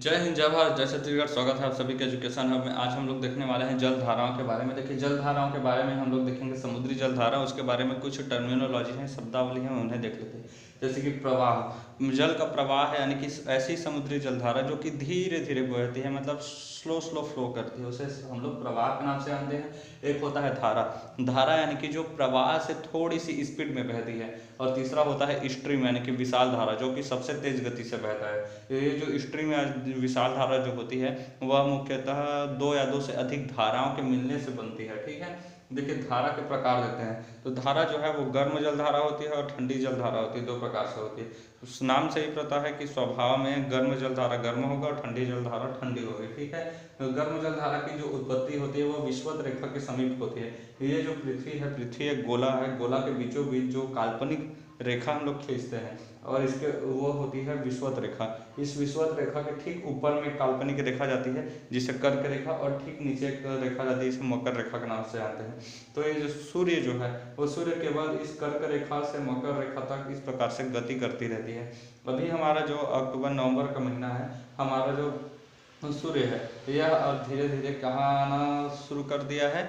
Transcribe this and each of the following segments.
जय हिंद, जय भारत, जय छत्तीसगढ़। स्वागत है आप सभी के एजुकेशन हब में। आज हम लोग देखने वाले हैं जल धाराओं के बारे में। देखिए, जल धाराओं के बारे में हम लोग देखेंगे समुद्री जल धारा, उसके बारे में कुछ टर्मिनोलॉजी है, शब्दावली है, उन्हें देख लेते हैं। जैसे कि प्रवाह, जल का प्रवाह है, यानी कि ऐसी समुद्री जलधारा जो कि धीरे धीरे बहती है, मतलब स्लो स्लो फ्लो करती है, उसे हम लोग प्रवाह के नाम से जानते हैं। एक होता है धारा। धारा यानी कि जो प्रवाह से थोड़ी सी स्पीड में बहती है। और तीसरा होता है स्ट्रीम, यानी कि विशाल धारा, जो कि सबसे तेज गति से बहता है। ये जो स्ट्रीम या विशाल धारा जो होती है वह मुख्यतः दो या दो से अधिक धाराओं के मिलने से बनती है। ठीक है, देखिए धारा के प्रकार देते हैं। तो धारा जो है वो गर्म जल धारा होती है और ठंडी जल धारा होती है, दो प्रकार से होती है। उस नाम से ही पता है कि स्वभाव में गर्म जल धारा गर्म होगा और ठंडी जल धारा ठंडी होगी। ठीक है, तो गर्म जल धारा की जो उत्पत्ति होती है वो विषुवत रेखा के समीप होती है। ये जो पृथ्वी है, पृथ्वी एक गोला है, गोला के बीचों बीच जो काल्पनिक रेखा हम लोग खींचते हैं और इसके वो होती है विषुवत रेखा। इस विषुवत रेखा के ठीक ऊपर में काल्पनिक रेखा जाती है जिसे कर्क रेखा, और ठीक नीचे एक रेखा जाती है, इसे मकर रेखा के नाम से जानते हैं। तो ये जो सूर्य जो है वो सूर्य केवल इस कर्क रेखा से मकर रेखा तक इस प्रकार से गति करती रहती है। अभी हमारा जो अक्टूबर नवंबर का महीना है, हमारा जो सूर्य है यह अब धीरे धीरे कहाँ आना शुरू कर दिया है,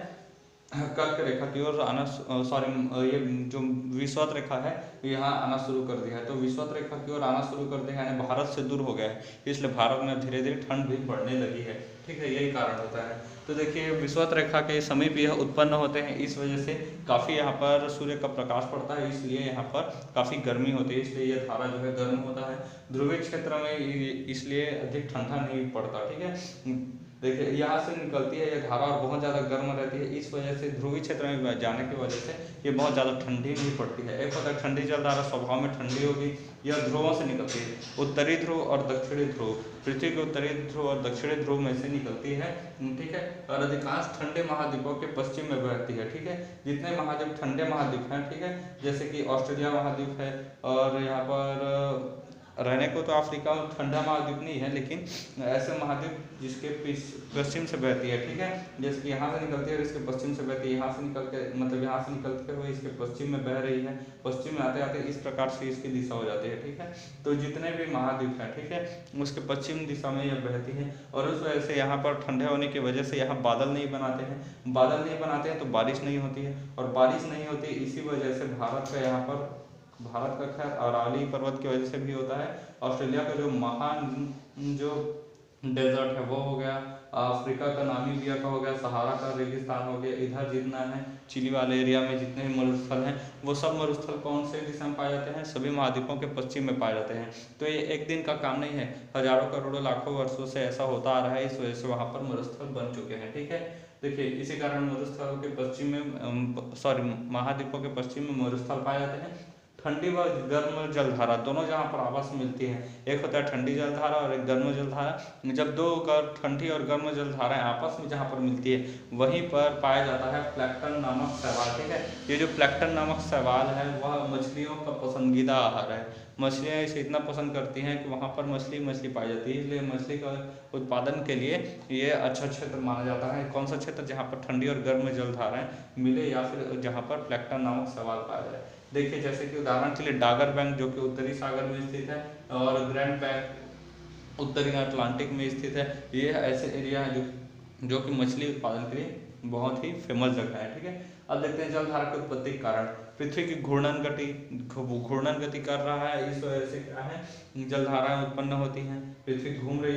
कर्क रेखा की ओर आना, सॉरी, ये जो विषुवत रेखा है यहाँ आना शुरू कर दिया है। तो विषुवत रेखा की ओर आना शुरू कर दिया है, यानी भारत से दूर हो गया है, इसलिए भारत में धीरे धीरे ठंड भी बढ़ने लगी है। ठीक है, यही कारण होता है। तो देखिए, विषुवत रेखा के समीप यह उत्पन्न होते हैं, इस वजह से काफ़ी यहाँ पर सूर्य का प्रकाश पड़ता है, इसलिए यहाँ पर काफ़ी गर्मी होती है, इसलिए यह धारा जो है गर्म होता है। ध्रुवीय क्षेत्र में इसलिए अधिक ठंडा नहीं पड़ता। ठीक है, देखिए यहाँ से निकलती है ये धारा और बहुत ज़्यादा गर्म रहती है, इस वजह से ध्रुवीय क्षेत्र में जाने की वजह से ये बहुत ज़्यादा ठंडी नहीं पड़ती है। एक होता है ठंडी जल धारा, स्वभाव में ठंडी होगी, यह ध्रुवों से निकलती है, उत्तरी ध्रुव और दक्षिणी ध्रुव, पृथ्वी के उत्तरी ध्रुव और दक्षिणी ध्रुव में से निकलती है। ठीक है, और अधिकांश ठंडे महाद्वीपों के पश्चिम में बहती है। ठीक है, जितने महाद्वीप ठंडे महाद्वीप हैं, ठीक है, जैसे कि ऑस्ट्रेलिया महाद्वीप है, और यहाँ पर रहने को तो अफ्रीका ठंडा महाद्वीप नहीं है, लेकिन ऐसे महाद्वीप जिसके पश्चिम से बहती है। ठीक है, जैसे कि यहाँ से निकलती है और इसके पश्चिम से बहती है, यहाँ से निकल के मतलब यहाँ से निकलते हुए इसके पश्चिम में बह रही है, पश्चिम में आते आते इस प्रकार से इसकी दिशा हो जाती है। ठीक है, तो जितने भी महाद्वीप हैं, ठीक है, उसके पश्चिम दिशा में यह बहती है, और उस वजह से यहाँ पर ठंडे होने की वजह से यहाँ बादल नहीं बनाते हैं। बादल नहीं बनाते हैं तो बारिश नहीं होती है, और बारिश नहीं होती, इसी वजह से भारत का खैर अरावली पर्वत की वजह से भी होता है। ऑस्ट्रेलिया का जो महान जो डेजर्ट है वो हो गया, अफ्रीका का नामीबिया का हो गया, सहारा का रेगिस्तान हो गया, इधर जितना है चिली वाले एरिया में जितने भी मरुस्थल हैं वो सब मरुस्थल कौन से दिशा में पाए जाते हैं, सभी महाद्वीपों के पश्चिम में पाए जाते हैं। तो ये एक दिन का काम नहीं है, हजारों करोड़ों लाखों वर्षों से ऐसा होता आ रहा है, इस वजह से वहाँ पर मरुस्थल बन चुके हैं। ठीक है, देखिए इसी कारण मरुस्थल के पश्चिम में, सॉरी, महाद्वीपों के पश्चिम में मरुस्थल पाए जाते हैं। ठंडी व गर्म जलधारा दोनों जहाँ पर आपस में मिलती हैं, एक होता है ठंडी जलधारा और एक गर्म जलधारा। जब दो ठंडी और गर्म जलधाराएं आपस में जहाँ पर मिलती है वहीं पर पाया जाता है प्लैंकटन नामक शैवाल। ठीक है, ये जो प्लैंकटन नामक शैवाल है वह मछलियों का पसंदीदा आहार है। मछलियाँ इसे इतना पसंद करती हैं कि वहाँ पर मछली पाई जाती है, इसलिए मछली का उत्पादन के लिए ये अच्छा क्षेत्र माना जाता है। कौन सा क्षेत्र? जहाँ पर ठंडी और गर्म जलधाराएं मिले, या फिर जहाँ पर प्लैंकटन नामक शैवाल पाया जाए। देखिए, जैसे कि उदाहरण के लिए डागर बैंक जो कि उत्तरी सागर में स्थित है, और ग्रैंड बैंक उत्तरी अटलांटिक में स्थित है। ये ऐसे एरिया है जो कि मछली उत्पादन के लिए बहुत ही फेमस जगह है। ठीक है, अब देखते हैं जलधारा के उत्पत्ति के कारण। पृथ्वी की घूर्णन गति कर रहा है, इस वजह से क्या है, जलधाराएं उत्पन्न होती हैं। पृथ्वी घूम रही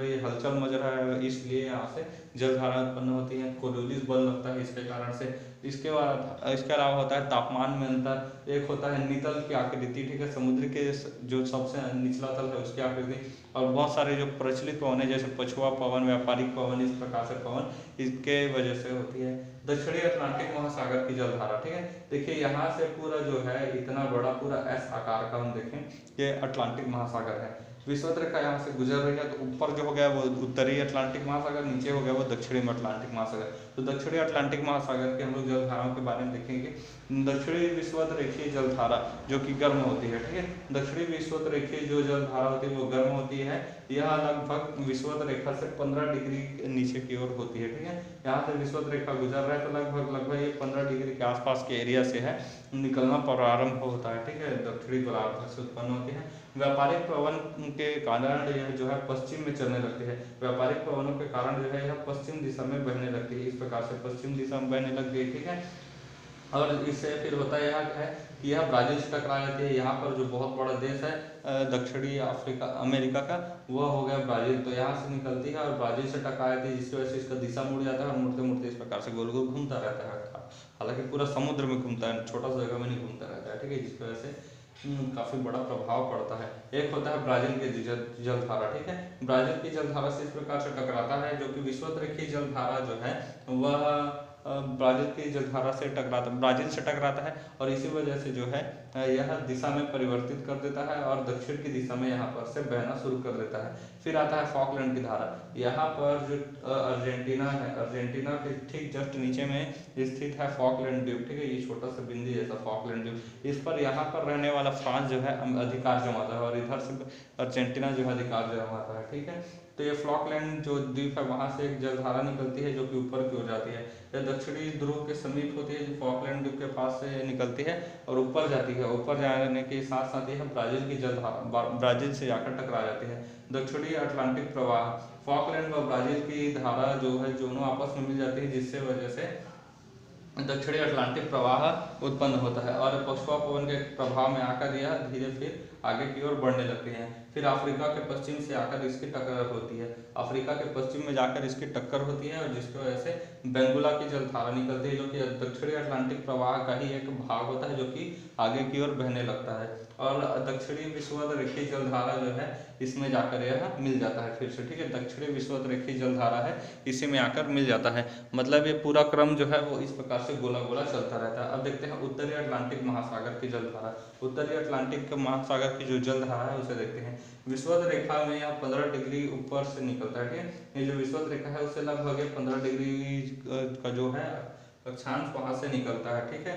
है, हलचल मच रहा है, इसलिए यहाँ से जलधारा उत्पन्न होती है। कोरियोलिस बल लगता है इसके कारण से। इसके अलावा होता है तापमान में अंतर। एक होता है नितल की आकृति, ठीक है, समुद्र के जो सबसे निचला तल है उसकी आकृति, और बहुत सारे जो प्रचलित पवन है जैसे पछुआ पवन, व्यापारिक पवन, इस प्रकार से पवन इसके वजह से होती है। दक्षिणी अटलांटिक महासागर की जलधारा, ठीक है, देखिए यहाँ से पूरा जो है इतना बड़ा पूरा एस आकार का हम देखें, ये अटलांटिक महासागर है। विषुवत रेखा यहाँ से गुजर रही है, तो ऊपर जो हो गया वो उत्तरी अटलांटिक महासागर, नीचे हो गया वो दक्षिणी अटलांटिक महासागर। तो दक्षिणी अटलांटिक महासागर के हम लोग जलधाराओं के बारे में देखेंगे। दक्षिणी विषुवत रेखीय जलधारा जो कि गर्म होती है, ठीक है, दक्षिणी विषुवत रेखीय जो जलधारा होती है वो गर्म होती है, यह लगभग विषुवत रेखा से 15 डिग्री नीचे की ओर होती है। ठीक है, यहाँ से विषुवत रेखा गुजर रहा है तो लगभग ये 15 डिग्री के आसपास के एरिया से है निकलना प्रारंभ होता है। ठीक है, दक्षिणी गोलार्ध से उत्पन्न होती है। व्यापारिक पवन के कारण यह जो है पश्चिम में चलने लगती है। व्यापारिक पवनों के कारण जो है यह पश्चिम दिशा में बहने लगती है। इस प्रकार से पश्चिम दिशा में बहने लग गई। ठीक है, और इससे फिर होता यह है कि यह ब्राज़ील से टकरा जाती है। यहाँ पर जो बहुत बड़ा देश है दक्षिणी अमेरिका का, वह हो गया ब्राज़ील। तो यहाँ से निकलती है और ब्राज़ील से टकरा जाती है, जिसकी वजह से इसका दिशा मुड़ जाता है और मुड़ते मुड़ते इस प्रकार से गोल गोल घूमता रहता है। हालांकि पूरा समुद्र में घूमता है, छोटा सा जगह में नहीं घूमता रहता है। ठीक है, जिसकी वजह से काफ़ी बड़ा प्रभाव पड़ता है। एक होता है ब्राज़ील के जलधारा। ठीक है, ब्राज़ील की जलधारा से इस प्रकार से टकराता है, जो कि विषुवत रेखीय जलधारा जो है वह ब्राज़ील की जलधारा से ब्राज़ील से टकराता है और इसी वजह से जो है यह दिशा में परिवर्तित कर देता है और दक्षिण की दिशा में यहाँ पर से बहना शुरू कर देता है। फिर आता है फॉकलैंड की धारा। यहाँ पर जो अर्जेंटीना है, अर्जेंटीना के ठीक जस्ट नीचे में स्थित है फॉकलैंड द्वीप। ठीक है, ये छोटा सा बिंदु जैसा फॉकलैंड द्वीप, इस पर यहाँ पर रहने वाला फ्रांस जो है अधिकार जमाता है और इधर से अर्जेंटीना जो है अधिकार जमाता है। ठीक है, तो ये फॉकलैंड जो द्वीप है वहाँ से एक जलधारा निकलती है जो कि ऊपर की ओर जाती है। यह दक्षिणी ध्रुव के समीप होती है, जो फॉकलैंड द्वीप के पास से निकलती है और ऊपर जाती है। ऊपर जाने के साथ साथ यह ब्राज़ील की जलधारा ब्राज़ील से जाकर टकरा जाती है। दक्षिणी अटलांटिक प्रवाह, फॉकलैंड व ब्राज़ील की धारा जो है दोनों आपस में मिल जाती है, जिससे वजह से दक्षिणी अटलांटिक प्रवाह उत्पन्न होता है और पछुआ पवन के प्रभाव में आकर यह धीरे फिर आगे की ओर बढ़ने लगती हैं। फिर अफ्रीका के पश्चिम से आकर इसकी टक्कर होती है। अफ्रीका के पश्चिम में जाकर इसकी टक्कर होती है और जिसकी वजह से बेंगुला की जलधारा निकलती है, जो कि दक्षिणी अटलांटिक प्रवाह का ही एक भाग होता है, जो कि आगे की ओर बहने लगता है और दक्षिणी विषुवत रेखीय जलधारा जो है इसमें जाकर यह मिल जाता है फिर से। ठीक है, दक्षिणी विषुवत रेखीय जलधारा है, इसी में आकर मिल जाता है। मतलब ये पूरा क्रम जो है वो इस प्रकार से गोला गोला चलता रहता है। अब देखते हैं उत्तरी अटलांटिक महासागर की जलधारा। उत्तरी अटलांटिक महासागर की जो जलधारा है उसे देखते हैं। विषुवत रेखा में यह 15 डिग्री ऊपर से निकलता है। ठीक है, ये जो विषुवत रेखा है उससे लगभग 15 डिग्री का जो है अक्षांश वहां से निकलता है। ठीक है,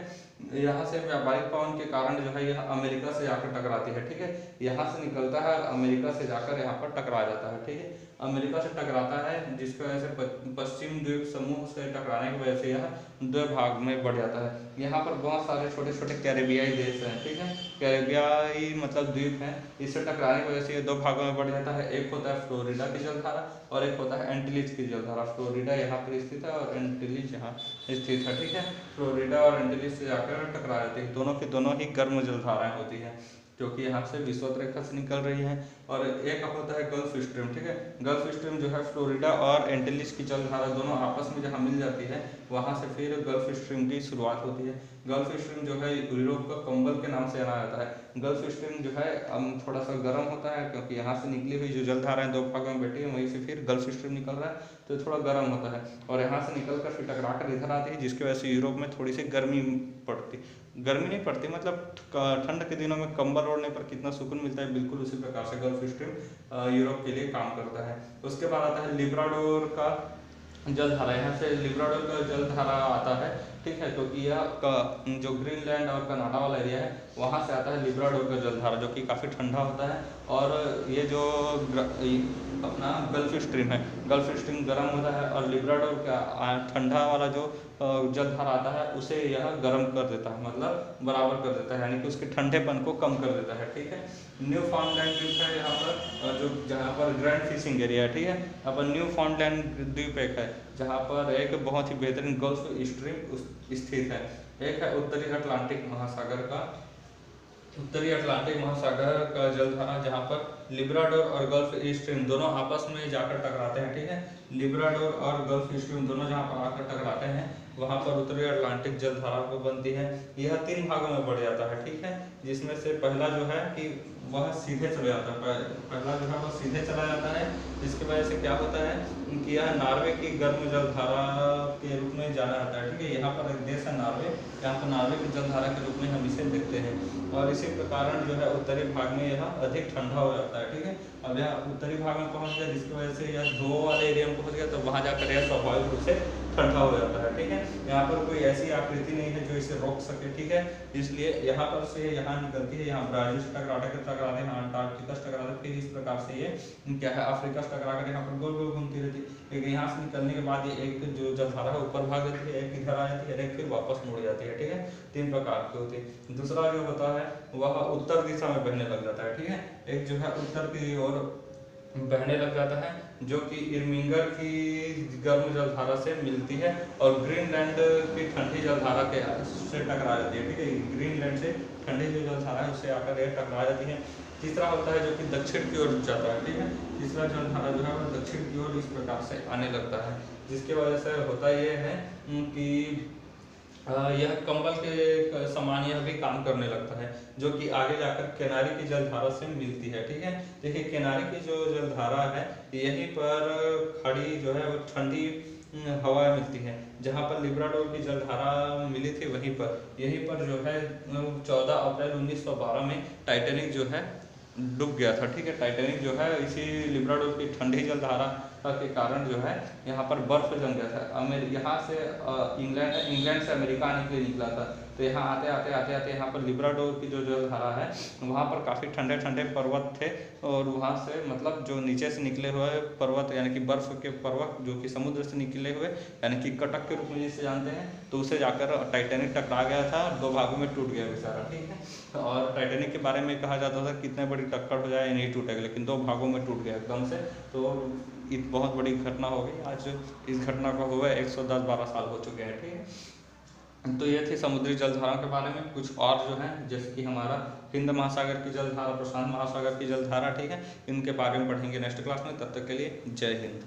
यहाँ से व्यापारिक पवन के कारण जो है यह अमेरिका से जाकर टकराती है। ठीक है, यहाँ से निकलता है अमेरिका से जाकर यहाँ पर टकरा जाता है। ठीक है, अमेरिका से टकराता है, जिसकी वजह से पश्चिम द्वीप समूह से टकराने की वजह से यह दो भाग में बढ़ जाता है। यहाँ पर बहुत सारे छोटे छोटे कैरेबियाई देश हैं। ठीक है, कैरेबियाई मतलब द्वीप हैं, इससे टकराने की वजह से ये दो भागों में बढ़ जाता है। एक होता है फ्लोरिडा की जलधारा और एक होता है एंटीलिज की जलधारा। फ्लोरिडा यहाँ पर स्थित है और एंटीलिज यहाँ स्थित है। ठीक है, फ्लोरिडा और एंटीलिज से जाकर टकरा जाती है। दोनों की दोनों ही गर्म जलधाराएं होती हैं, जो कि यहाँ से विषुवत रेखा से निकल रही है। और एक होता है गल्फ स्ट्रीम। ठीक है, गल्फ स्ट्रीम जो है फ्लोरिडा और एंटीलिज की जलधारा दोनों आपस में जहाँ मिल जाती है वहाँ से फिर गल्फ स्ट्रीम की शुरुआत होती है। गल्फ स्ट्रीम जो है यूरोप का कंबल के नाम से जाना जाता है। गल्फ स्ट्रीम जो है थोड़ा सा गर्म होता है, क्योंकि यहाँ से निकली हुई जो जलधाराएं दो भागों में बैठी है वहीं से फिर गल्फ स्ट्रीम निकल रहा है, तो थोड़ा गर्म होता है और यहाँ से निकल कर फिर टकरा कर इधर आती है, जिसकी वजह से यूरोप में थोड़ी सी गर्मी नहीं पड़ती, मतलब ठंड के दिनों में कंबल ओढ़ने पर कितना सुकून मिलता है, बिल्कुल उसी प्रकार से गल्फ स्ट्रीम यूरोप के लिए काम करता है। उसके बाद आता है लिब्राडोर का जलधारा। यहाँ से लिब्राडोर का जलधारा आता है। ठीक है, क्योंकि यह जो ग्रीनलैंड और कनाडा वाला एरिया है वहाँ से आता है लिब्राडोर का जलधारा, जो कि काफ़ी ठंडा होता है। और ये जो अपना गल्फ स्ट्रीम है, गल्फ स्ट्रीम गर्म होता है और लिब्राडोर का ठंडा वाला जो जलधारा आता है उसे यह गर्म कर देता है, मतलब बराबर कर देता है, यानी कि उसके ठंडेपन को कम कर देता है। ठीक है, न्यू फाउंडलैंड द्वीप है यहाँ पर, जो जहाँ पर ग्रैंड फिशिंग एरिया है। ठीक है, यहाँ पर न्यू फाउंडलैंड द्वीप एक है जहाँ पर एक बहुत ही बेहतरीन गल्फ स्ट्रीम स्थित है। एक है उत्तरी अटलांटिक महासागर का जलधारा, जहाँ पर लिब्राडोर और गल्फ स्ट्रीम दोनों आपस में जाकर टकराते हैं। ठीक है, लिब्राडोर और गल्फ स्ट्रीम दोनों जहाँ पर आकर टकराते हैं वहाँ पर उत्तरी अटलांटिक जलधारा को बनती है। यह 3 भागों में बढ़ जाता है। ठीक है, जिसमें से पहला जो है कि वह सीधे चला जाता है, पहला जो है वह सीधे चला जाता है, जिसकी वजह से क्या होता है कि यह नॉर्वे की गर्म जलधारा के रूप में जाना जाता है। ठीक है, यहाँ पर एक देश है नॉर्वे, यहाँ पर नॉर्वे की जलधारा के रूप में हम इसे देखते हैं। और इसी के कारण जो है उत्तरी भाग में यह अधिक ठंडा हो जाता है। ठीक है, अब यह उत्तरी भाग में पहुंच गया, जिसकी वजह से यह ध्रुवों वाले एरिया में पहुंच गया, तो वहां जाकर यह स्वाभाविक रूप से ठंडा हो जाता है। ठीक है, यहाँ पर कोई ऐसी आकृति नहीं है जो इसे रोक सके। ठीक है, इसलिए यहाँ पर से यहाँ निकलती है, यहाँ ब्राजील से टकराते हैं, अंटार्कटिका से टकराते, फिर इस प्रकार से ये क्या है अफ्रीका से टकरा कर यहाँ पर गोल गोल घूमती रहती है। लेकिन यहाँ से निकलने के बाद ये एक जो जलधारा है ऊपर भाग जाती है, एक इधर आ जाती है, एक फिर वापस मुड़ जाती है। ठीक है, 3 प्रकार की होती है। दूसरा जो होता है वह उत्तर दिशा में बहने लग जाता है। ठीक है, एक जो है उत्तर की ओर बहने लग जाता है, जो कि इरमिंगर की गर्म जलधारा से मिलती है और ग्रीनलैंड की ठंडी जलधारा के से टकरा जाती है। ठीक है, ग्रीनलैंड से ठंडी जो जलधारा है उससे आकर यह टकरा जाती है। तीसरा होता है जो कि दक्षिण की ओर जाता है। ठीक है, तीसरा जलधारा जो है वो दक्षिण की ओर इस प्रकार से आने लगता है, जिसकी वजह से होता यह है कि यह कंबल के समान यह भी काम करने लगता है, जो कि आगे जाकर किनारे की जलधारा से मिलती है। ठीक है, देखिए किनारे की जो जलधारा है यहीं पर खड़ी जो है वो ठंडी हवा मिलती है। जहाँ पर लिब्राडोर की जलधारा मिली थी वहीं पर यहीं पर जो है 14 अप्रैल 1912 में टाइटैनिक जो है डूब गया था। ठीक है, टाइटैनिक जो है इसी लिब्राडोर की ठंडी जलधारा के कारण जो है यहाँ पर बर्फ जम गया था। यहाँ से इंग्लैंड से अमेरिका आने के लिए निकला था, तो यहाँ आते आते यहाँ पर लिब्राडोर की जो जलधारा है वहाँ पर काफ़ी ठंडे ठंडे पर्वत थे, और वहाँ से मतलब जो नीचे से निकले हुए पर्वत यानी कि बर्फ के पर्वत जो कि समुद्र से निकले हुए यानी कि कटक के रूप में जिसे जानते हैं, तो उसे जाकर टाइटैनिक टकरा गया था, 2 भागों में टूट गया बेचारा। ठीक है, और टाइटैनिक के बारे में कहा जाता था कितने बड़ी टक्कर हो जाए नहीं टूटेगा, लेकिन 2 भागों में टूट गया एकदम से। तो एक बहुत बड़ी घटना हो गई। आज इस घटना को हुए 110-12 साल हो चुके हैं। ठीक है, तो ये थी समुद्री जलधारा के बारे में। कुछ और जो है जैसे कि हमारा हिंद महासागर की जलधारा, प्रशांत महासागर की जलधारा, ठीक है, इनके बारे में पढ़ेंगे नेक्स्ट क्लास में। तब तक के लिए जय हिंद।